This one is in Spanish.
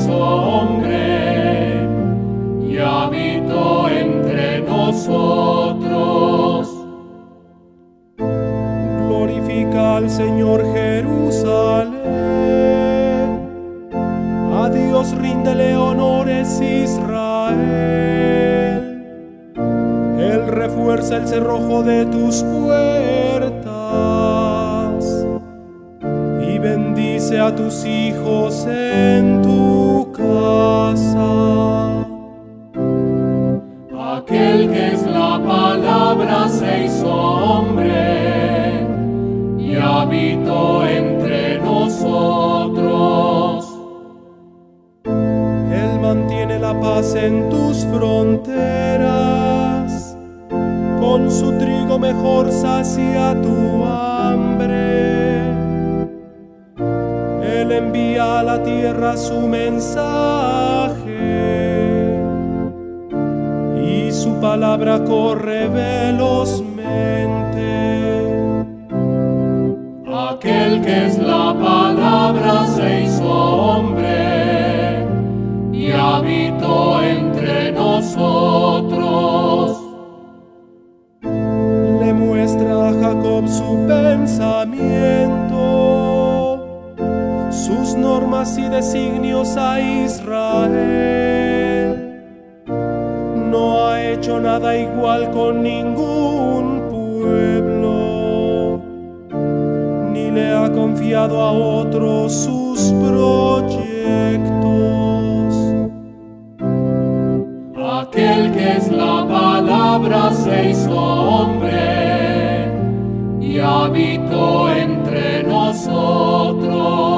hizo hombre y habitó entre nosotros. Glorifica al Señor Jerusalén, a Dios ríndele honores Israel. Él refuerza el cerrojo de tus puertas y bendice a tus hijos en tu casa. Aquel que es la palabra se hizo hombre y habitó entre nosotros. Él mantiene la paz en tus fronteras, con su trigo mejor sacia tu hambre. Él envía a la tierra su mensaje y su palabra corre velozmente. Aquel que es la palabra se hizo hombre y habitó entre nosotros. Le muestra a Jacob su pensamiento, sus normas y designios a Israel. No ha hecho nada igual con ningún pueblo, ni le ha confiado a otros sus proyectos. Aquel que es la palabra se hizo hombre y habitó entre nosotros.